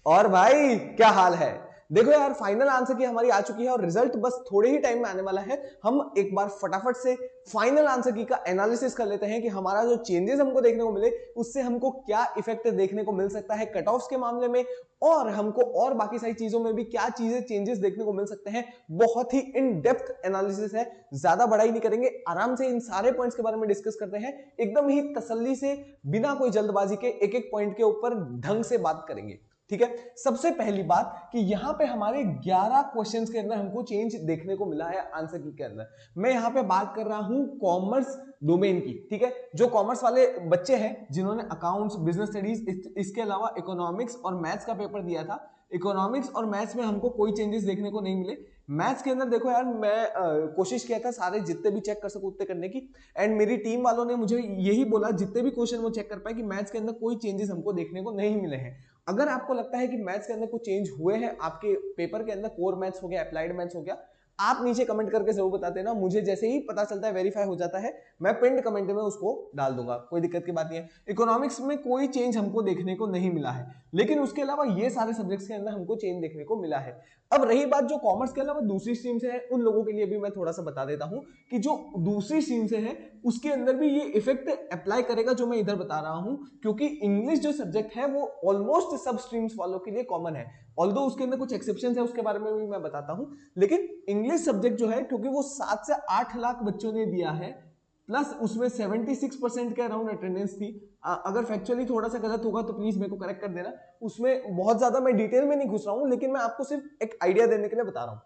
और भाई क्या हाल है। देखो यार, फाइनल आंसर की हमारी आ चुकी है और रिजल्ट बस थोड़े ही टाइम में आने वाला है। हम एक बार फटाफट से फाइनल आंसर की का एनालिसिस कर लेते हैं कि हमारा जो चेंजेस हमको देखने को मिले उससे हमको क्या इफेक्ट देखने को मिल सकता है कट ऑफ्स के मामले में, और हमको और बाकी सारी चीजों में भी क्या चीजें चेंजेस देखने को मिल सकते हैं। बहुत ही इन डेप्थ एनालिसिस है, ज्यादा बड़ाई नहीं करेंगे, आराम से इन सारे पॉइंट्स के बारे में डिस्कस करते हैं, एकदम ही तसल्ली से, बिना कोई जल्दबाजी के एक एक पॉइंट के ऊपर ढंग से बात करेंगे। ठीक है, सबसे पहली बात कि यहां पे हमारे 11 क्वेश्चंस के अंदर हमको चेंज देखने को मिला है आंसर की के अंदर। मैं यहां पे बात कर रहा हूं कॉमर्स डोमेन की। ठीक है, जो कॉमर्स वाले बच्चे हैं जिन्होंने अकाउंट्स, बिजनेस स्टडीज, इसके अलावा इकोनॉमिक्स और मैथ्स का पेपर दिया था, इकोनॉमिक्स और मैथ्स में हमको कोई चेंजेस देखने को नहीं मिले। मैथ्स के अंदर देखो यार, मैं कोशिश किया था सारे जितने भी चेक कर सकूं उतने करने की, एंड मेरी टीम वालों ने मुझे यही बोला जितने भी क्वेश्चन वो चेक कर पाए कि मैथ्स के अंदर कोई चेंजेस हमको देखने को नहीं मिले हैं। अगर आपको लगता है कि मैथ्स के अंदर कुछ चेंज हुए हैं आपके पेपर के अंदर, कोर मैथ्स हो गया, अप्लाइड मैथ्स हो गया, आप नीचे कमेंट करके जरूर बता देना। मुझे जैसे ही पता चलता है, वेरीफाई हो जाता है, मैं पिंड कमेंट में उसको डाल दूंगा, कोई दिक्कत की बात नहीं है। इकोनॉमिक्स में कोई चेंज हमको देखने को नहीं मिला है, लेकिन उसके अलावा ये सारे सब्जेक्ट्स के अंदर हमको चेंज देखने को मिला है। अब रही बात जो कॉमर्स के अलावा दूसरी स्ट्रीम से है, उन लोगों के लिए भी मैं थोड़ा सा बता देता हूं कि जो दूसरी स्ट्रीम से है उसके अंदर भी ये इफेक्ट अप्लाई करेगा जो मैं इधर बता रहा हूं, क्योंकि इंग्लिश जो सब्जेक्ट है वो ऑलमोस्ट सब स्ट्रीम्स वालों के लिए कॉमन है। ऑल्दो उसके अंदर कुछ एक्सेप्शन है, उसके बारे में भी मैं बताता हूं, लेकिन इंग्लिश सब्जेक्ट जो है, क्योंकि वो 7 से 8 लाख बच्चों ने दिया है, प्लस उसमें 76% के अराउंड अटेंडेंस थी। अगर फैक्चुअली थोड़ा सा गलत होगा तो प्लीज मेरे को करेक्ट कर देना। उसमें बहुत ज्यादा मैं डिटेल में नहीं घुस रहा हूं, लेकिन मैं आपको सिर्फ एक आइडिया देने के लिए बता रहा हूं।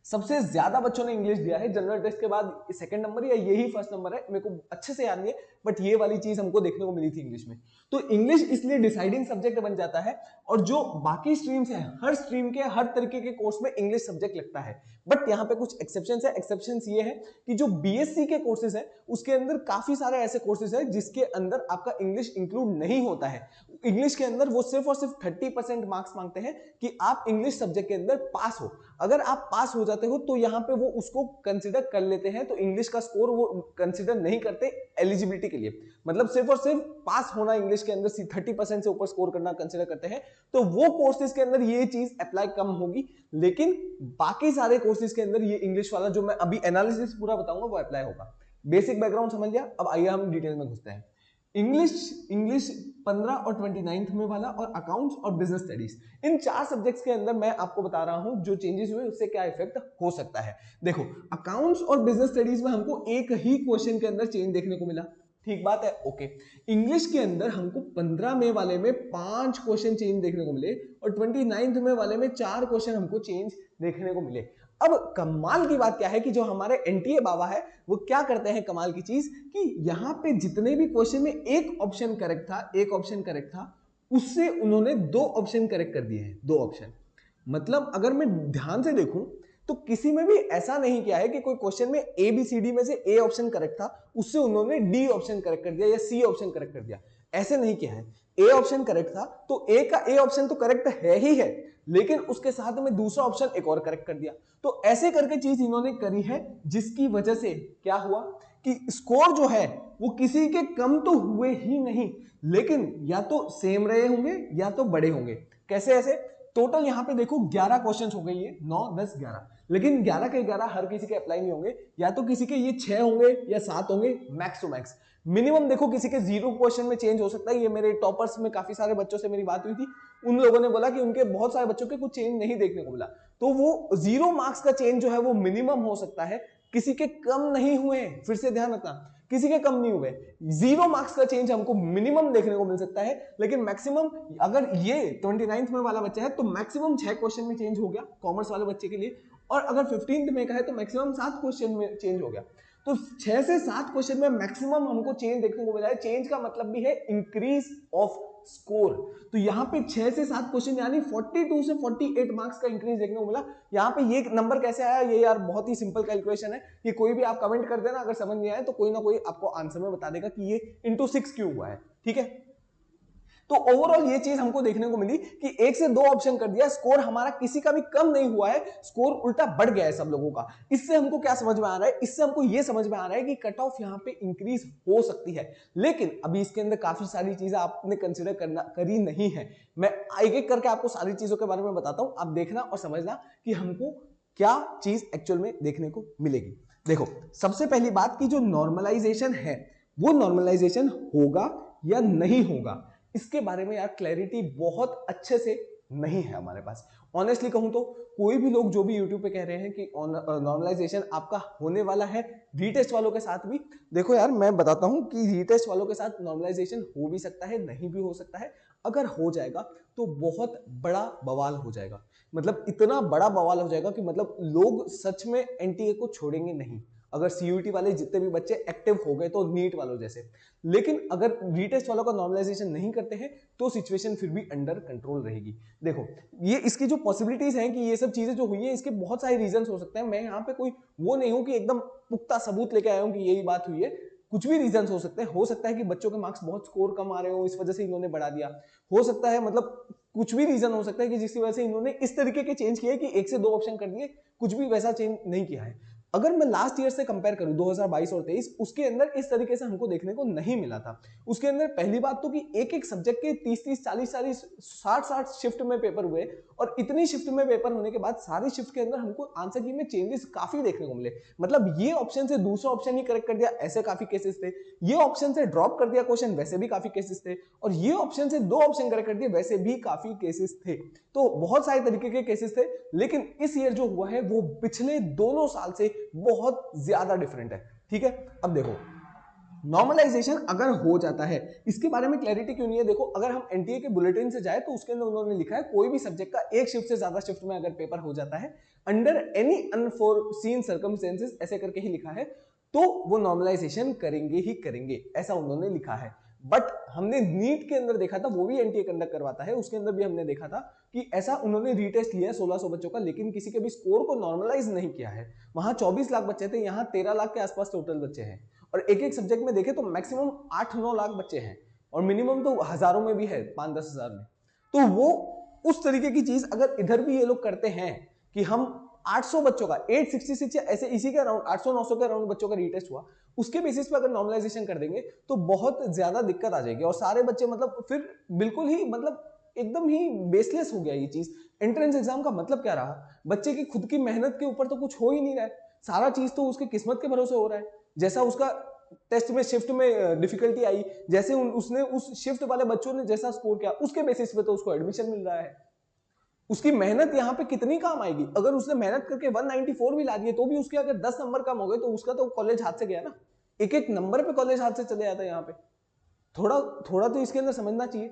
सबसे ज्यादा बच्चों ने इंग्लिश दिया है, जनरल टेस्ट के बाद सेकंड नंबर या यही फर्स्ट नंबर है, मेरे को अच्छे से याद नहीं है, बट ये वाली चीज हमको देखने को मिली थी इंग्लिश में। तो इंग्लिश इसलिए डिसाइडिंग सब्जेक्ट बन जाता है, और जो बाकी स्ट्रीम्स है, हर स्ट्रीम के हर तरीके के कोर्स में इंग्लिश सब्जेक्ट लगता है। बट यहाँ पे कुछ एक्सेप्शंस है। एक्सेप्शंस ये है कि जो बीएससी के कोर्सेज है उसके अंदर काफी सारे ऐसे कोर्सेज है जिसके अंदर आपका इंग्लिश इंक्लूड नहीं होता है। इंग्लिश के अंदर वो सिर्फ और सिर्फ 30% मार्क्स मांगते हैं कि आप इंग्लिश सब्जेक्ट के अंदर पास हो। अगर आप पास हो जाते हो तो यहां पे वो उसको कंसीडर कर लेते हैं, तो इंग्लिश का स्कोर वो कंसीडर नहीं करते एलिजिबिलिटी के लिए। मतलब सिर्फ और सिर्फ पास होना इंग्लिश के अंदर 30% से ऊपर स्कोर करना कंसीडर करते हैं। तो वो कोर्सेज के अंदर ये चीज अप्लाई कम होगी, लेकिन बाकी सारे कोर्सेज के अंदर ये इंग्लिश वाला जो मैं अभी एनालिसिस पूरा बताऊंगा वो अप्लाई होगा। बेसिक बैकग्राउंड समझ लिया, अब आइए हम डिटेल में घुसते हैं। इंग्लिश इंग्लिश 15 और 29 में वाला, और अकाउंट्स और बिजनेस स्टडीज, इन 4 सब्जेक्ट्स के अंदर मैं आपको बता रहा हूं जो चेंजेस हुए उससे क्या इफेक्ट हो सकता है। देखो, अकाउंट्स और बिजनेस स्टडीज में हमको एक ही क्वेश्चन के अंदर चेंज देखने को मिला, ठीक बात है, ओके। इंग्लिश के अंदर हमको 15 में वाले में 5 क्वेश्चन चेंज देखने को मिले, और 29 में वाले में 4 क्वेश्चन हमको चेंज देखने को मिले। अब कमाल की बात क्या है कि जो हमारे एनटीए बाबा है वो क्या करते हैं, कमाल की चीज, कि यहां पे जितने भी क्वेश्चन में एक ऑप्शन करेक्ट था, एक ऑप्शन करेक्ट था, उससे उन्होंने 2 ऑप्शन करेक्ट कर दिए हैं, 2 ऑप्शन। मतलब अगर मैं ध्यान से देखूं तो किसी में भी ऐसा नहीं किया है कि कोई क्वेश्चन में ए बी सी डी में से ए ऑप्शन करेक्ट था, उससे उन्होंने डी ऑप्शन करेक्ट कर दिया या सी ऑप्शन करेक्ट कर दिया, ऐसे नहीं किया है। ए ऑप्शन करेक्ट था तो ए का ए ऑप्शन तो करेक्ट है ही है, लेकिन उसके साथ में दूसरा ऑप्शन एक और करेक्ट कर दिया। तो ऐसे करके चीज इन्होंने करी है, जिसकी वजह से क्या हुआ कि स्कोर जो है वो किसी के कम तो हुए ही नहीं, लेकिन या तो सेम रहे होंगे या तो बड़े होंगे। कैसे ऐसे? टोटल यहां पे देखो 11 क्वेश्चंस हो गई है, 9 10 11, लेकिन 11 के 11 हर किसी के अप्लाई नहीं होंगे, या तो किसी के ये 6 होंगे या 7 होंगे मैक्स टू मैक्स। मिनिमम देखो किसी के 0 क्वेश्चन में चेंज हो सकता है। ये मेरे टॉपर्स में काफी सारे बच्चों से मेरी बात हुई थी, उन लोगों ने बोला कि उनके बहुत सारे बच्चों के कुछ चेंज नहीं देखने को मिला। तो वो 0 मार्क्स का चेंज जो है वो मिनिमम हो सकता है, किसी के कम नहीं हुए, फिर से ध्यान रखना, किसी के कम नहीं हुए। 0 मार्क्स का चेंज हमको मिनिमम देखने को मिल सकता है, लेकिन मैक्सिमम, अगर ये 29th में वाला बच्चा है तो मैक्सिमम 6 क्वेश्चन में चेंज हो गया कॉमर्स वाले बच्चे के लिए, और अगर 15th में का है तो मैक्सिमम 7 क्वेश्चन में चेंज हो गया। तो 6 से 7 क्वेश्चन में मैक्सिमम हमको चेंज देखने को मिला है। चेंज का मतलब भी है इंक्रीज ऑफ स्कोर। तो यहां पे 6 से 7 क्वेश्चन यानी 42 से 48 मार्क्स का इंक्रीज देखने को मिला। यहां पे ये नंबर कैसे आया, ये यार बहुत ही सिंपल कैलकुलेशन है, ये कोई भी आप कमेंट कर देना, अगर समझ नहीं आए तो कोई ना कोई आपको आंसर में बता देगा कि ये इंटू 6 क्यों हुआ है, ठीक है। तो ओवरऑल ये चीज हमको देखने को मिली कि 1 से 2 ऑप्शन कर दिया, स्कोर हमारा किसी का भी कम नहीं हुआ है, स्कोर उल्टा बढ़ गया है सब लोगों का। इससे हमको क्या समझ में आ रहा है, इससे हमको ये समझ में आ रहा है कि कट ऑफ यहाँ पे इंक्रीज हो सकती है, लेकिन अभी इसके अंदर काफी सारी चीजें आपने कंसिडर करी नहीं है। मैं एक एक करके आपको सारी चीजों के बारे में बताता हूं, आप देखना और समझना कि हमको क्या चीज एक्चुअल में देखने को मिलेगी। देखो, सबसे पहली बात की जो नॉर्मलाइजेशन है वो नॉर्मलाइजेशन होगा या नहीं होगा, इसके बारे में यार क्लैरिटी बहुत अच्छे से नहीं है हमारे पास। ऑनेस्टली कहूं तो कोई भी लोग जो भी यूट्यूब पे कह रहे हैं कि नॉर्मलाइजेशन आपका होने वाला है रीटेस्ट वालों के साथ भी, देखो यार मैं बताता हूं कि रीटेस्ट वालों के साथ नॉर्मलाइजेशन हो भी सकता है, नहीं भी हो सकता है। अगर हो जाएगा तो बहुत बड़ा बवाल हो जाएगा, मतलब इतना बड़ा बवाल हो जाएगा कि मतलब लोग सच में एनटीए को छोड़ेंगे नहीं, अगर सीयूईटी वाले जितने भी बच्चे एक्टिव हो गए तो नीट वालों जैसे। लेकिन अगर रीटेस्ट वालों का नॉर्मलाइजेशन नहीं करते हैं तो सिचुएशन फिर भी अंडर कंट्रोल रहेगी। देखो, ये इसकी जो पॉसिबिलिटीज हैं कि ये सब चीजें जो हुई है इसके बहुत सारे रीजंस हो सकते हैं। मैं यहाँ पे कोई वो नहीं हूं कि एकदम पुख्ता सबूत लेके आया हूं कि यही बात हुई है, कुछ भी रीजंस हो सकते हैं। हो सकता है कि बच्चों के मार्क्स बहुत स्कोर कम आ रहे हो, इस वजह से इन्होंने बढ़ा दिया। हो सकता है मतलब कुछ भी रीजन हो सकता है कि जिसकी वजह से इन्होंने इस तरीके के चेंज किए कि 1 से 2 ऑप्शन कर दिए, कुछ भी वैसा चेंज नहीं किया है। अगर मैं लास्ट ईयर से कंपेयर करूं 2022 और 23, उसके अंदर इस तरीके से हमको देखने को नहीं मिला था। उसके अंदर पहली बात तो कि एक एक सब्जेक्ट के 30-30, 40-40, 60-60 शिफ्ट में पेपर हुए, और इतनी शिफ्ट में पेपर होने के बाद सारी शिफ्ट के अंदर हमको आंसर की में चेंजेस काफी देखने को मिले। मतलब ये ऑप्शन से दूसरा ऑप्शन ही करेक्ट कर दिया, ऐसे काफी केसेस थे। ये ऑप्शन से ड्रॉप कर दिया क्वेश्चन, वैसे भी काफी केसेस थे। और ये ऑप्शन से 2 ऑप्शन करेक्ट कर दिए, वैसे भी काफी केसेस थे। तो बहुत सारे तरीके के केसेस थे, लेकिन इस ईयर जो हुआ है वो पिछले दोनों साल से बहुत ज्यादा डिफरेंट है। ठीक है, अब देखो नॉर्मलाइजेशन अगर हो जाता है, इसके बारे में क्लैरिटी क्यों नहीं है। देखो, अगर हम एनटीए के बुलेटिन से जाए तो उसके अंदर उन्होंने लिखा है कोई भी सब्जेक्ट का एक शिफ्ट से ज्यादा शिफ्ट में अगर पेपर हो जाता है अंडर एनी अनफोर्सीन सर्कमस्टेंसेस, ऐसे करके ही लिखा है, तो वो नॉर्मलाइजेशन करेंगे ही करेंगे, ऐसा उन्होंने लिखा है। बट हमने नीट के अंदर देखा था, वो भी एनटीए कंडक्ट करवाता है, उसके अंदर भी हमने देखा था कि ऐसा उन्होंने रीटेस्ट लिया है 1600 बच्चों का, लेकिन किसी के भी स्कोर को नॉर्मलाइज नहीं किया है। वहां 24 लाख बच्चे थे, यहाँ 13 लाख के आसपास टोटल बच्चे हैं, और एक एक सब्जेक्ट में देखे तो मैक्सिमम 8-9 लाख बच्चे हैं, और मिनिमम तो हजारों में भी है, 5-10 हजार में। तो वो उस तरीके की चीज अगर इधर भी ये लोग करते हैं कि हम 800 बच्चों का 866 या ऐसे इसी के अराउंड 800-900 के अराउंड बच्चों का रीटेस्ट हुआ, उसके बेसिस पे अगर नॉर्मलाइजेशन कर देंगे तो बहुत ज्यादा दिक्कत आ जाएगी, और सारे बच्चे मतलब फिर बिल्कुल ही मतलब एकदम ही बेसलेस हो गया ये चीज। एंट्रेंस एग्जाम का मतलब क्या रहा, बच्चे की खुद की मेहनत के ऊपर तो कुछ हो ही नहीं रहा है, सारा चीज तो उसके किस्मत के भरोसे हो रहा है। जैसा उसका टेस्ट में शिफ्ट में डिफिकल्टी आई, जैसे उसने उस शिफ्ट वाले बच्चों ने जैसा स्कोर किया उसके बेसिस पे तो उसको एडमिशन मिल रहा है। उसकी मेहनत यहाँ पे कितनी काम आएगी, अगर उसने मेहनत करके 194 भी ला दिए तो भी उसके अगर 10 नंबर कम हो गए तो उसका तो कॉलेज हाथ से गया ना, एक एक नंबर पे कॉलेज हाथ से चले जाता है। यहाँ पे थोड़ा थोड़ा तो इसके अंदर समझना चाहिए।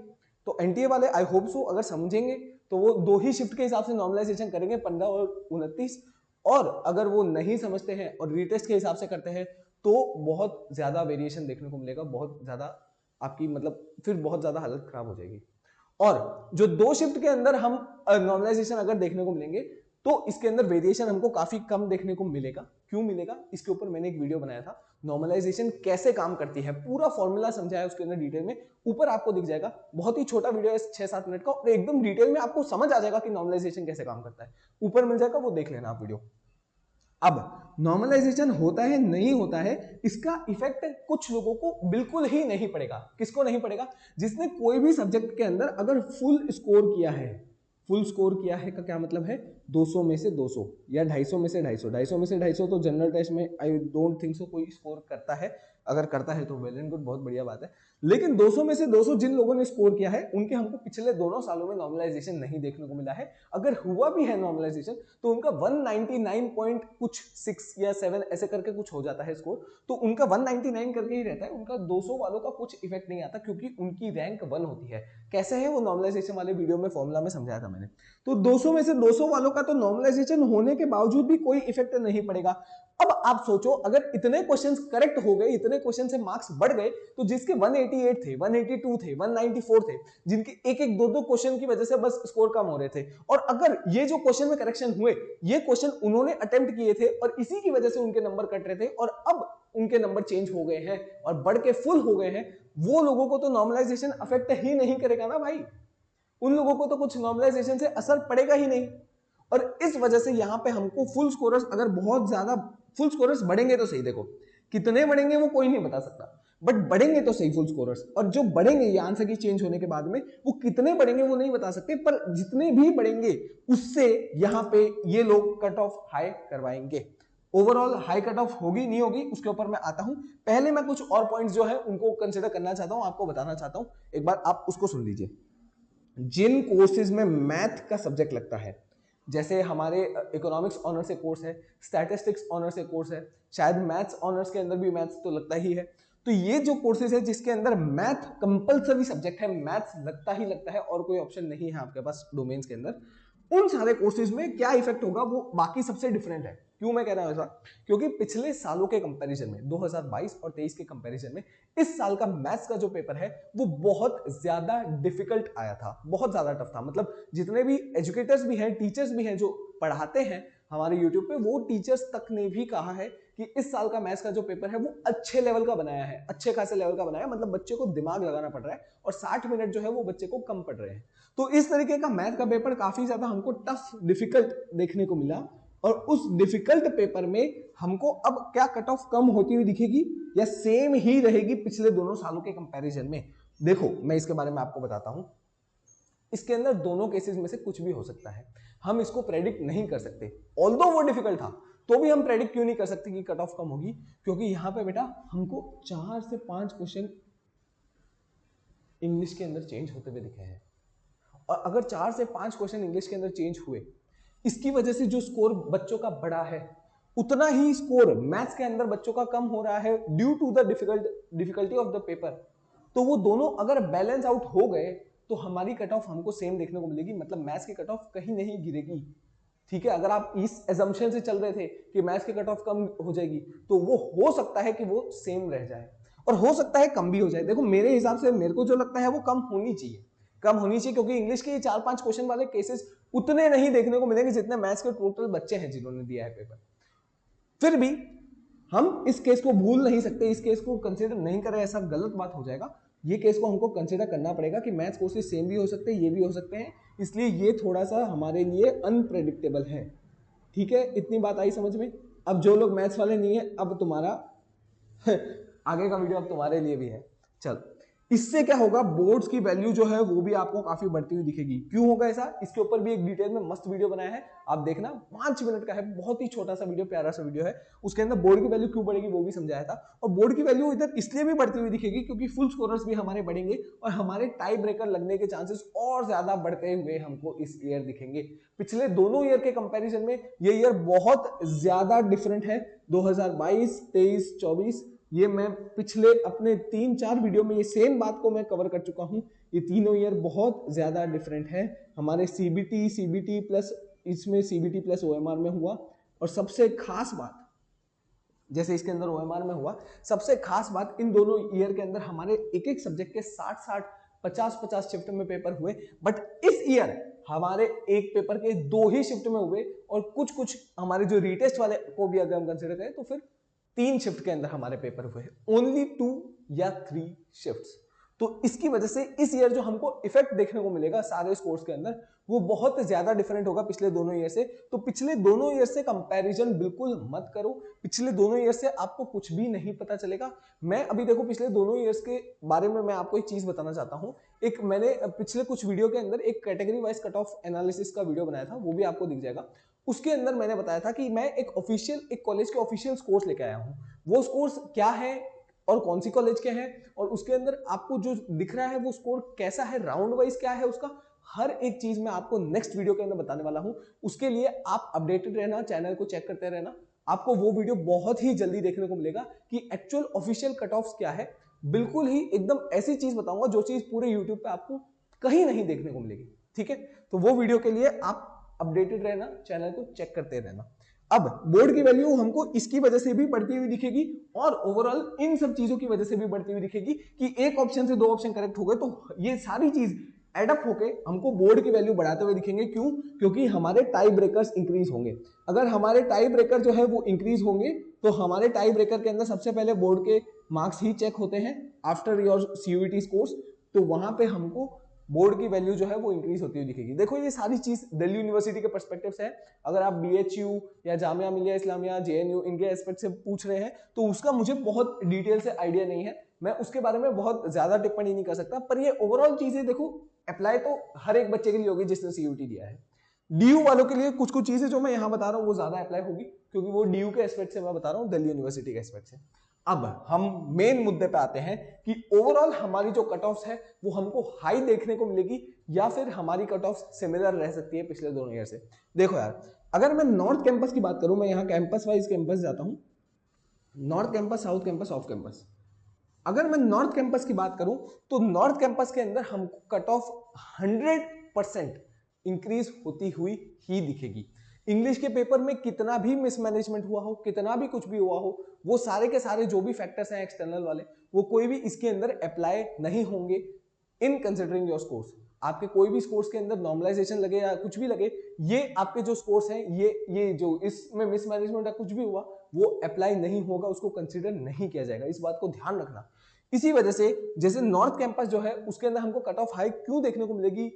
तो एनटीए वाले आई होप सो अगर समझेंगे तो वो 2 ही शिफ्ट के हिसाब से नॉर्मलाइजेशन करेंगे, 15 और 29, और अगर वो नहीं समझते हैं और रीटेस्ट के हिसाब से करते हैं तो बहुत ज्यादा वेरिएशन देखने को मिलेगा, बहुत ज्यादा आपकी मतलब फिर बहुत ज्यादा हालत खराब हो जाएगी। और जो 2 शिफ्ट के अंदर हम नॉर्मलाइजेशन अगर देखने को मिलेंगे तो इसके अंदर वेरिएशन हमको काफी कम देखने को मिलेगा। क्यों मिलेगा, इसके ऊपर मैंने एक वीडियो बनाया था, नॉर्मलाइजेशन कैसे काम करती है, पूरा फॉर्मूला समझाया उसके अंदर डिटेल में, ऊपर आपको दिख जाएगा। बहुत ही छोटा वीडियो है, 6-7 मिनट का, और एकदम डिटेल में आपको समझ आ जाएगा कि नॉर्मलाइजेशन कैसे काम करता है, ऊपर मिल जाएगा, वो देख लेना आप वीडियो। अब नॉर्मलाइजेशन होता है नहीं होता है, इसका इफेक्ट कुछ लोगों को बिल्कुल ही नहीं पड़ेगा। किसको नहीं पड़ेगा, जिसने कोई भी सब्जेक्ट के अंदर अगर फुल स्कोर किया है। फुल स्कोर किया है का क्या मतलब है, 200 में से 200 या 250 में से 250, 250 में से 250 तो जनरल टेस्ट में आई डोंट थिंक सो कोई स्कोर करता है, अगर करता है तो वेल एंड गुड, बहुत बढ़िया बात है। लेकिन 200 में से 200 जिन लोगों ने स्कोर किया है उनके हमको पिछले दोनों सालों में नॉर्मलाइजेशन नहीं देखने को मिला है। अगर हुआ भी है नॉर्मलाइजेशन तो उनका 199 पॉइंट कुछ 6 या 7 ऐसे करके कुछ हो जाता है स्कोर, तो उनका 199 करके ही रहता है, उनका 200 वालों का कुछ इफेक्ट नहीं आता क्योंकि उनकी रैंक 1 होती है। कैसे है वो नॉर्मलाइजेशन वाले वीडियो में फॉर्मूला में समझाया था मैंने। तो 200 में से 200 वालों का तो नॉर्मलाइजेशन होने के बावजूद भी कोई इफेक्ट नहीं पड़ेगा। अब आप सोचो, अगर इतने क्वेश्चंस करेक्ट हो गए, इतने क्वेश्चन से मार्क्स बढ़ गए, तो जिसके 188 थे, 182 थे, 194 थे, जिनके एक एक दो दो क्वेश्चन की वजह से बस स्कोर कम हो रहे थे। और अगर ये जो क्वेश्चन में करेक्शन हुए, ये क्वेश्चन उन्होंने अटेम्प्ट किए थे और इसी की वजह से उनके नंबर कट रहे थे और अब उनके नंबर चेंज हो गए हैं और बढ़ के फुल हो गए हैं, वो लोगों को तो नॉर्मलाइजेशन अफेक्ट ही नहीं करेगा ना भाई। उन लोगों को तो कुछ नॉर्मलाइजेशन से असर पड़ेगा ही नहीं। और इस वजह से यहां पे हमको फुल स्कोरर्स अगर बहुत ज्यादा फुल स्कोरर्स बढ़ेंगे तो सही, देखो कितने बढ़ेंगे वो कोई नहीं बता सकता, बट बढ़ेंगे तो सही फुल स्कोरर्स। और जो बढ़ेंगे ये आंसर की चेंज होने के बाद में, वो कितने बढ़ेंगे वो नहीं बता सकते, पर जितने भी बढ़ेंगे उससे यहां पे ये लोग कट ऑफ हाई करवाएंगे। ओवरऑल हाई कट ऑफ होगी नहीं होगी उसके ऊपर मैं आता हूं। पहले मैं कुछ और पॉइंट्स जो है उनको कंसिडर करना चाहता हूं, आपको बताना चाहता हूं, एक बार आप उसको सुन लीजिए। जिन कोर्सेज में मैथ का सब्जेक्ट लगता है, जैसे हमारे इकोनॉमिक्स ऑनर्स से कोर्स है, स्टैटिस्टिक्स ऑनर्स से कोर्स है, शायद मैथ्स ऑनर्स के अंदर भी मैथ्स तो लगता ही है, तो ये जो कोर्सेज है जिसके अंदर मैथ कंपलसरी सब्जेक्ट है, मैथ्स लगता ही लगता है और कोई ऑप्शन नहीं है आपके पास डोमेन्स के अंदर, उन सारे कोर्सेज में क्या इफेक्ट होगा वो बाकी सबसे डिफरेंट है। क्यों मैं कह रहा हूं ऐसा? क्योंकि पिछले सालों के कंपैरिजन में 2022 और 23 के कंपैरिजन में इस साल का मैथ्स का जो पेपर है वो बहुत ज्यादा डिफिकल्ट आया था, बहुत ज्यादा टफ था। मतलब जितने भी एजुकेटर्स भी हैं, टीचर्स भी हैं जो पढ़ाते हैं हमारे यूट्यूब पे, वो टीचर्स तक ने भी कहा है कि इस साल का मैथ्स का जो पेपर है वो अच्छे लेवल का बनाया है, अच्छे खासे लेवल का बनाया है, मतलब बच्चे को दिमाग लगाना पड़ रहा है और 60 मिनट जो है वो बच्चे को कम पड़ रहे हैं। तो इस तरीके का मैथ का पेपर काफी ज्यादा हमको टफ डिफिकल्ट देखने को मिला। और उस डिफिकल्ट पेपर में हमको अब क्या कट ऑफ कम होती हुई दिखेगी या सेम ही रहेगी पिछले दोनों सालों के कंपैरिजन में? देखो मैं इसके बारे में आपको बताता हूं। इसके अंदर दोनों केसेस में से कुछ भी हो सकता है, हम इसको प्रेडिक्ट नहीं कर सकते। ऑल्दो वो डिफिकल्ट था तो भी हम प्रेडिक्ट क्यों नहीं कर सकते कि कट ऑफ कम होगी? क्योंकि यहां पे बेटा हमको 4 से 5 क्वेश्चन इंग्लिश के अंदर चेंज होते हुए दिखे हैं। और अगर 4 से 5 क्वेश्चन इंग्लिश के अंदर चेंज हुए, इसकी वजह से जो स्कोर बच्चों का बढ़ा है, उतना ही स्कोर मैथ्स के अंदर बच्चों का कम हो रहा है due to the difficulty of the paper. तो वो दोनों अगर बैलेंस आउट हो गए तो हमारी कट ऑफ हमको सेम देखने को मिलेगी, मतलब मैथ्स की कट ऑफ कहीं नहीं गिरेगी। ठीक है, अगर आप इस एजम्पशन से चल रहे थे कि मैथ्स की कट ऑफ कम हो जाएगी, तो वो हो सकता है कि वो सेम रह जाए और हो सकता है कम भी हो जाए। देखो मेरे हिसाब से, मेरे को जो लगता है वो कम होनी चाहिए, कम होनी चाहिए, क्योंकि इंग्लिश के 4-5 क्वेश्चन वाले केसेस उतने नहीं देखने को मिलेंगे जितने मैथ्स के टोटल बच्चे हैं जिन्होंने दिया है पेपर। फिर भी हम इस केस को भूल नहीं सकते, इस केस को कंसीडर नहीं करें ऐसा गलत बात हो जाएगा। ये केस को हमको कंसीडर करना पड़ेगा कि मैथ्स कोर्सेज सेम भी हो सकते हैं, ये भी हो सकते हैं, इसलिए ये थोड़ा सा हमारे लिए अनप्रेडिक्टेबल है। ठीक है, इतनी बात आई समझ में? अब जो लोग मैथ्स वाले नहीं है, अब तुम्हारा आगे का वीडियो अब तुम्हारे लिए भी है। चल, इससे क्या होगा, बोर्ड्स की वैल्यू जो है वो भी आपको काफी बढ़ती हुई दिखेगी। क्यों होगा ऐसा? इसके ऊपर भी एक डिटेल में मस्त वीडियो बनाया है, आप देखना, 5 मिनट का है, बहुत ही छोटा सा वीडियो, प्यारा सा वीडियो है। उसके अंदर बोर्ड की वैल्यू क्यों बढ़ेगी वो भी समझाया था। और बोर्ड की वैल्यू इधर इसलिए भी बढ़ती हुई दिखेगी क्योंकि फुल स्कोरर्स भी हमारे बढ़ेंगे और हमारे टाई ब्रेकर लगने के चांसेस और ज्यादा बढ़ते हुए हमको इस ईयर दिखेंगे। पिछले दोनों ईयर के कंपेरिजन में ये ईयर बहुत ज्यादा डिफरेंट है। 2022, 23, 24, ये मैं पिछले अपने 3-4 वीडियो में ये सेम बात को मैं कवर कर चुका हूं। ये तीनों ईयर बहुत ज्यादा डिफरेंट है। हमारे सीबीटी प्लस, इसमें सीबीटी प्लस ओएमआर में हुआ। और सबसे खास बात, जैसे इसके अंदर ओएमआर में हुआ, सबसे खास बात इन दोनों ईयर के अंदर हमारे एक एक सब्जेक्ट के 60-60, 50-50 शिफ्ट में पेपर हुए। बट इस ईयर हमारे एक पेपर के 2 ही शिफ्ट में हुए और कुछ कुछ हमारे जो रीटेस्ट वाले को भी अगर हम कंसिडर करें तो फिर 3 शिफ्ट के अंदर हमारे पेपर हुए, ओनली 2 या 3 शिफ्ट्स। तो इसकी वजह से इस ईयर जो हमको इफेक्ट देखने को मिलेगा सारे स्कोर्स के अंदर, वो बहुत ज्यादा डिफरेंट होगा पिछले दोनों ईयर से। तो पिछले दोनों ईयर से कंपैरिजन बिल्कुल मत करो, पिछले दोनों ईयर से आपको कुछ भी नहीं पता चलेगा। मैं अभी देखो पिछले दोनों ईयर्स के बारे में मैं आपको एक चीज बताना चाहता हूं। एक मैंने पिछले कुछ वीडियो के अंदर एक category wise cut off analysis का वीडियो बनाया था, वो भी आपको दिख जाएगा। उसके अंदर मैंने बताया था कि मैं एक कॉलेज के ऑफिशियल स्कोर्स लेके आया हूं। वो स्कोर्स क्या है और कौन सी कॉलेज के हैं और उसके अंदर आपको जो दिख रहा है वो स्कोर कैसा है, राउंड वाइज क्या है उसका, हर एक चीज मैं आपको नेक्स्ट वीडियो के अंदर बताने वाला हूं। उसके लिए आप अपडेटेड रहना, चैनल को चेक करते रहना, आपको वो वीडियो बहुत ही जल्दी देखने को मिलेगा कि एक्चुअल ऑफिशियल कट ऑफ्स क्या है। बिल्कुल ही एकदम ऐसी चीज बताऊंगा जो चीज पूरे यूट्यूब पे आपको कहीं नहीं देखने को मिलेगी। ठीक है, तो वो वीडियो के लिए आप अपडेटेड रहना, चैनल को चेक करते रहना। अब बोर्ड की वैल्यू हमको इसकी वजह से भी बढ़ती हुई दिखेगी और ओवरऑल इन सब चीजों की वजह से भी बढ़ती हुई दिखेगी कि एक ऑप्शन से 2 ऑप्शन करेक्ट हो गए, तो ये सारी चीज एडअप होके हमको बोर्ड की वैल्यू बढ़ाते हुए दिखेंगे। क्यों? क्योंकि हमारे टाई ब्रेकर्स इंक्रीज होंगे। अगर हमारे टाई ब्रेकर जो है वो इंक्रीज होंगे तो हमारे टाई ब्रेकर के अंदर सबसे पहले बोर्ड के मार्क्स ही चेक होते हैं आफ्टर योर सीयूईटी स्कोर्स, तो वहां पे हमको बोर्ड की वैल्यू जो है वो इंक्रीज होती हुई दिखेगी। देखो ये सारी चीज दिल्ली यूनिवर्सिटी के पर्सपेक्टिव से है। अगर आप बीएचयू या जामिया मिलिया इस्लामिया जेएनयू इनके एस्पेक्ट से पूछ रहे हैं तो उसका मुझे बहुत डिटेल से आइडिया नहीं है, मैं उसके बारे में बहुत ज्यादा टिप्पणी नहीं कर सकता। पर ये ओवरऑल चीजें देखो अप्लाई तो हर एक बच्चे के लिए होगी जिसने सीयूटी दिया है। डीयू वालों के लिए कुछ कुछ चीजें जो मैं यहां बता रहा हूं वो ज्यादा अप्लाई होगी क्योंकि वो डीयू के एस्पेक्ट से मैं बता रहा हूं, दिल्ली यूनिवर्सिटी के एस्पेक्ट से। अब हम मेन मुद्दे पे आते हैं कि ओवरऑल हमारी जो कट ऑफ है वो हमको हाई देखने को मिलेगी या फिर हमारी कट ऑफ सिमिलर रह सकती है पिछले 2 ईयर से। देखो यार, अगर मैं नॉर्थ कैंपस की बात करूं, मैं यहां कैंपस वाइज कैंपस जाता हूं, north campus, south campus, off campus. अगर मैं नॉर्थ कैंपस की बात करूं तो नॉर्थ कैंपस के अंदर हमको कट ऑफ 100% इंक्रीज होती हुई ही दिखेगी। इंग्लिश के पेपर में कितना भी मिसमैनेजमेंट हुआ हो, कितना भी कुछ भी हुआ हो, वो सारे के सारे जो भी फैक्टर्स हैं एक्सटर्नल वाले, वो कोई भी इसके अंदर अप्लाई नहीं होंगे इन कंसिडरिंग योर स्कोर्स। आपके कोई भी स्कोर्स के अंदर नॉर्मलाइजेशन लगे या कुछ भी लगे, ये आपके जो स्कोर्स हैं ये जो इसमें मिसमैनेजमेंट या कुछ भी हुआ वो अप्लाई नहीं होगा, उसको कंसीडर नहीं किया जाएगा। इस बात को ध्यान रखना। इसी वजह से जैसे नॉर्थ कैंपस जो है उसके अंदर हमको कट ऑफ हाई क्यों देखने को मिलेगी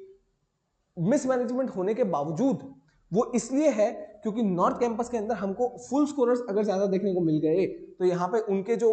मिसमैनेजमेंट होने के बावजूद, वो इसलिए है क्योंकि नॉर्थ कैंपस के अंदर हमको फुल स्कोरर्स अगर ज्यादा देखने को मिल गए तो यहाँ पे उनके जो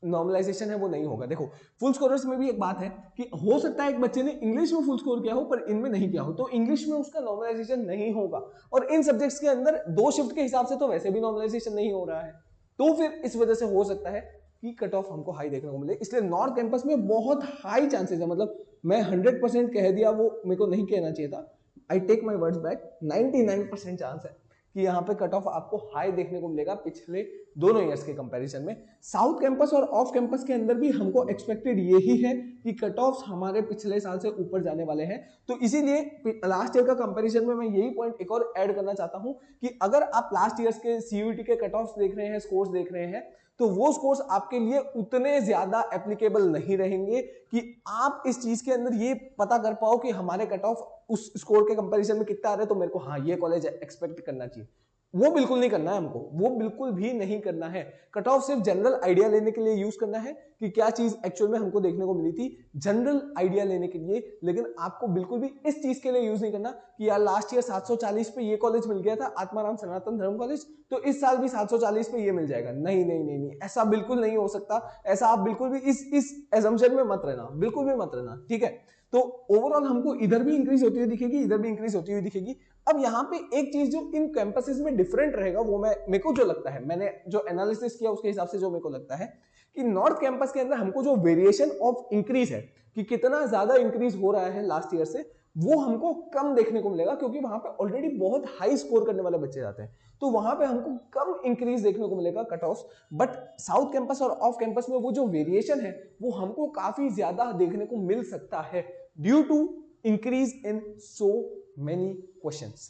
नॉर्मलाइजेशन है वो नहीं होगा। देखो फुल स्कोरर्स में भी एक बात है कि हो सकता है एक बच्चे ने इंग्लिश में फुल स्कोर किया हो पर इनमें नहीं किया हो, तो इंग्लिश में उसका नॉर्मलाइजेशन नहीं होगा। और इन सब्जेक्ट्स के अंदर 2 शिफ्ट के हिसाब से तो वैसे भी नॉर्मलाइजेशन नहीं हो रहा है, तो फिर इस वजह से हो सकता है कि कट ऑफ हमको हाई देखने को मिले। इसलिए नॉर्थ कैंपस में बहुत हाई चांसेस है, मतलब मैं 100% कह दिया वो मेरे को नहीं कहना चाहिए था, I take my words back, 99% chance है कि यहाँ पे कट ऑफ आपको हाई देखने को मिलेगा पिछले दोनों ईयर्स के कंपैरिजन में। साउथ कैंपस और ऑफ कैंपस के अंदर भी हमको एक्सपेक्टेड यही है कि कट ऑफ हमारे पिछले साल से ऊपर जाने वाले हैं। तो इसीलिए लास्ट ईयर का कंपैरिजन में मैं यही पॉइंट एक और ऐड करना चाहता हूं कि अगर आप लास्ट ईयर्स के सीयूईटी के कट ऑफ देख रहे हैं, स्कोर्स देख रहे हैं, तो वो स्कोर्स आपके लिए उतने ज्यादा एप्लीकेबल नहीं रहेंगे कि आप इस चीज के अंदर ये पता कर पाओ कि हमारे कट ऑफ उस स्कोर के कंपैरिजन में कितना आ रहा है तो मेरे को हाँ ये कॉलेज एक्सपेक्ट करना चाहिए। वो बिल्कुल नहीं करना है हमको, वो बिल्कुल भी नहीं करना है। कट ऑफ सिर्फ जनरल आइडिया लेने के लिए यूज करना है कि क्या चीज एक्चुअल में हमको देखने को मिली थी, जनरल आइडिया लेने के लिए। लेकिन आपको बिल्कुल भी इस चीज के लिए यूज नहीं करना कि यार लास्ट ईयर 740 पे ये कॉलेज मिल गया था, आत्माराम सनातन धर्म कॉलेज, तो इस साल भी 740 पे ये मिल जाएगा। नहीं नहीं नहीं नहीं, ऐसा बिल्कुल नहीं हो सकता। ऐसा आप बिल्कुल भी इस एजम्पशन में मत रहना, बिल्कुल भी मत रहना, ठीक है। तो ओवरऑल हमको इधर भी इंक्रीज होती हुई दिखेगी, इधर भी इंक्रीज होती हुई दिखेगी। अब यहाँ पे एक चीज जो इन कैंपसेस में डिफरेंट रहेगा, वो मेरे को जो लगता है, मैंने जो एनालिसिस किया उसके हिसाब से जो मेरे को लगता है कि नॉर्थ कैंपस के अंदर हमको जो वेरिएशन ऑफ इंक्रीज है कि कितना ज्यादा इंक्रीज हो रहा है लास्ट ईयर से, वो हमको कम देखने को मिलेगा क्योंकि वहां पे ऑलरेडी बहुत हाई स्कोर करने वाले बच्चे जाते हैं, तो वहां पे हमको कम इंक्रीज देखने को मिलेगा cut off. But south campus और ऑफ कैंपस में वो जो वेरिएशन है वो हमको काफी ज्यादा देखने को मिल सकता है due to increase in so many questions,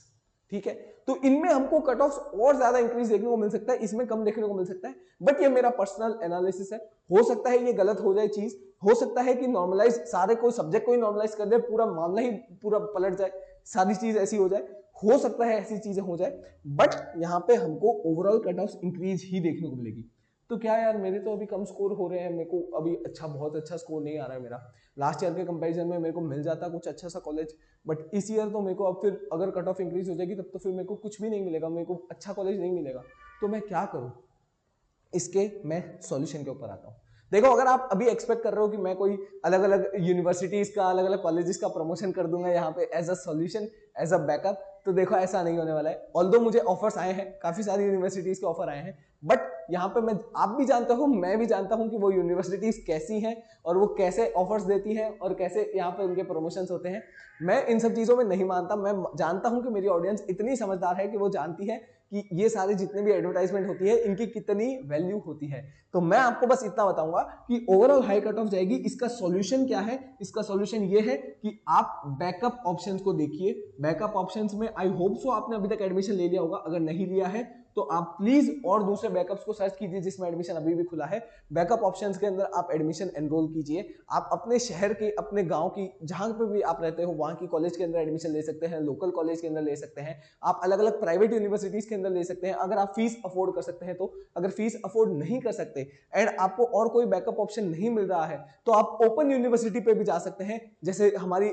ठीक है। तो इनमें हमको कट ऑफ और ज्यादा इंक्रीज देखने को मिल सकता है, इसमें कम देखने को मिल सकता है। बट ये मेरा पर्सनल एनालिसिस है, हो सकता है ये गलत हो जाए चीज, हो सकता है कि नॉर्मलाइज सारे कोई सब्जेक्ट को ही नॉर्मलाइज कर दे, पूरा मामला ही पूरा पलट जाए, सारी चीज ऐसी हो जाए, हो सकता है ऐसी चीजें हो जाए। बट यहाँ पे हमको ओवरऑल कट ऑफ इंक्रीज ही देखने को मिलेगी। तो क्या यार, मेरे तो अभी कम स्कोर हो रहे हैं, मेरे को अभी बहुत अच्छा स्कोर नहीं आ रहा है मेरा, लास्ट ईयर के कंपैरिजन में मेरे को मिल जाता कुछ अच्छा सा कॉलेज, बट इस ईयर तो मेरे को अब फिर अगर कट ऑफ इंक्रीज हो जाएगी तब तो फिर मेरे को कुछ भी नहीं मिलेगा, मेरे को अच्छा कॉलेज नहीं मिलेगा, तो मैं क्या करूं? इसके मैं सॉल्यूशन के ऊपर आता हूं। देखो, अगर आप अभी एक्सपेक्ट कर रहे हो कि मैं कोई अलग अलग यूनिवर्सिटीज का, अलग अलग कॉलेजेस का प्रमोशन कर दूंगा यहाँ पे as a solution, as a backup, तो देखो ऐसा नहीं होने वाला है। ऑल्दो मुझे ऑफर्स आए हैं, काफी सारी यूनिवर्सिटीज के ऑफर आए हैं, बट यहाँ पे आप भी जानते हो, मैं भी जानता हूँ कि वो यूनिवर्सिटीज कैसी हैं और वो कैसे ऑफर्स देती हैं और कैसे यहाँ पे उनके प्रमोशंस होते हैं। मैं इन सब चीजों में नहीं मानता। मैं जानता हूँ कि मेरी ऑडियंस इतनी समझदार है कि वो जानती है कि ये सारे जितने भी एडवर्टाइजमेंट होती है इनकी कितनी वैल्यू होती है। तो मैं आपको बस इतना बताऊंगा कि ओवरऑल हाई कट ऑफ जाएगी। इसका सॉल्यूशन क्या है? इसका सॉल्यूशन ये है कि आप बैकअप ऑप्शंस को देखिए। बैकअप ऑप्शंस में आई होप सो आपने अभी तक एडमिशन ले लिया होगा। अगर नहीं लिया है तो आप प्लीज और दूसरे बैकअप्स को सर्च कीजिए जिसमें एडमिशन अभी भी खुला है। बैकअप ऑप्शंस के अंदर आप एडमिशन एनरोल कीजिए। आप अपने शहर के, अपने गांव की, जहां पे भी आप रहते हो वहां की कॉलेज के अंदर एडमिशन ले सकते हैं, लोकल कॉलेज के अंदर ले सकते हैं, आप अलग अलग प्राइवेट यूनिवर्सिटीज के अंदर ले सकते हैं अगर आप फीस अफोर्ड कर सकते हैं तो। अगर फीस अफोर्ड नहीं कर सकते एंड आपको और कोई बैकअप ऑप्शन नहीं मिल रहा है तो आप ओपन यूनिवर्सिटी पे भी जा सकते हैं। जैसे हमारी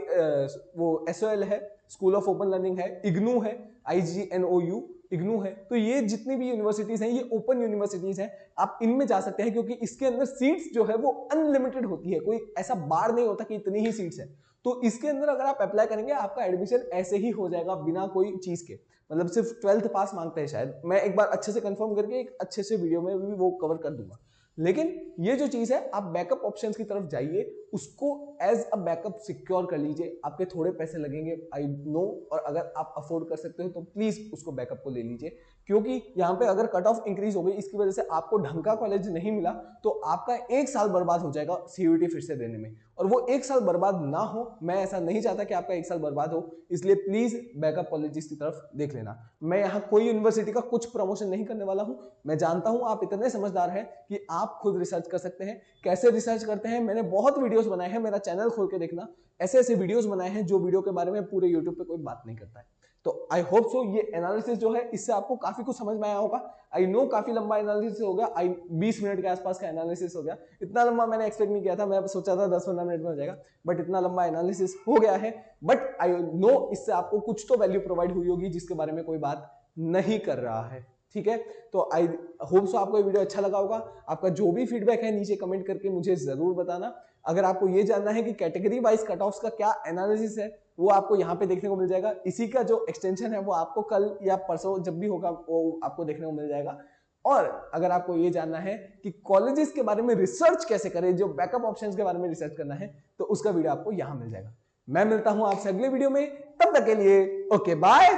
वो SOL है, स्कूल ऑफ ओपन लर्निंग है, इग्नू है, IGNOU इग्नू है। तो ये जितनी भी यूनिवर्सिटीज हैं ये ओपन यूनिवर्सिटीज हैं। आप इनमें जा सकते हैं क्योंकि इसके अंदर सीट्स जो है वो अनलिमिटेड होती है, कोई ऐसा बार नहीं होता कि इतनी ही सीट्स है। तो इसके अंदर अगर आप अप्लाई करेंगे आपका एडमिशन ऐसे ही हो जाएगा बिना कोई चीज के। मतलब सिर्फ 12th पास मांगते हैं शायद, मैं एक बार अच्छे से कंफर्म करके एक अच्छे से वीडियो में भी वो कवर कर दूंगा। लेकिन ये जो चीज है आप बैकअप ऑप्शंस की तरफ जाइए, उसको एज अ बैकअप सिक्योर कर लीजिए। आपके थोड़े पैसे लगेंगे आई नो, और अगर आप अफोर्ड कर सकते हो तो प्लीज उसको बैकअप को ले लीजिए। क्योंकि यहाँ पे अगर कट ऑफ इंक्रीज हो गई इसकी वजह से आपको ढंग का कॉलेज नहीं मिला तो आपका 1 साल बर्बाद हो जाएगा CUET फिर से देने में। और वो 1 साल बर्बाद ना हो, मैं ऐसा नहीं चाहता कि आपका 1 साल बर्बाद हो, इसलिए प्लीज बैकअप कॉलेजेस की तरफ देख लेना। मैं यहाँ कोई यूनिवर्सिटी का कुछ प्रमोशन नहीं करने वाला हूँ। मैं जानता हूँ आप इतने समझदार हैं कि आप खुद रिसर्च कर सकते हैं। कैसे रिसर्च करते हैं? मैंने बहुत वीडियोस बनाए हैं, मेरा चैनल खोल के देखना, ऐसे ऐसे वीडियोस बनाए हैं जो वीडियो के बारे में पूरे यूट्यूब पे कोई बात नहीं करता है। तो आई होप सो ये एनालिसिस जो है इससे आपको काफी कुछ समझ में आया होगा। आई नो काफी लंबा एनालिसिस हो गया, 20 मिनट के आसपास का एनालिसिस हो गया। इतना लंबा मैंने एक्सपेक्ट नहीं किया था, मैं सोचा था 10-15 मिनट में हो जाएगा, बट इतना लंबा एनालिसिस हो गया है। बट आई नो इससे आपको कुछ तो वैल्यू प्रोवाइड हुई होगी जिसके बारे में कोई बात नहीं कर रहा है। ठीक है, तो आई होप सो आपको ये वीडियो अच्छा लगा होगा। आपका जो भी फीडबैक है नीचे कमेंट करके मुझे जरूर बताना। अगर आपको ये जानना है कि कैटेगरी वाइज कट ऑफ्स का क्या एनालिसिस है वो आपको यहाँ पे देखने को मिल जाएगा। इसी का जो एक्सटेंशन है वो आपको कल या परसों जब भी होगा वो आपको देखने को मिल जाएगा। और अगर आपको ये जानना है कि कॉलेजेस के बारे में रिसर्च कैसे करें, जो बैकअप ऑप्शंस के बारे में रिसर्च करना है, तो उसका वीडियो आपको यहाँ मिल जाएगा। मैं मिलता हूं आपसे अगले वीडियो में, तब तक के लिए ओके बाय,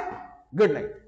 गुड नाइट।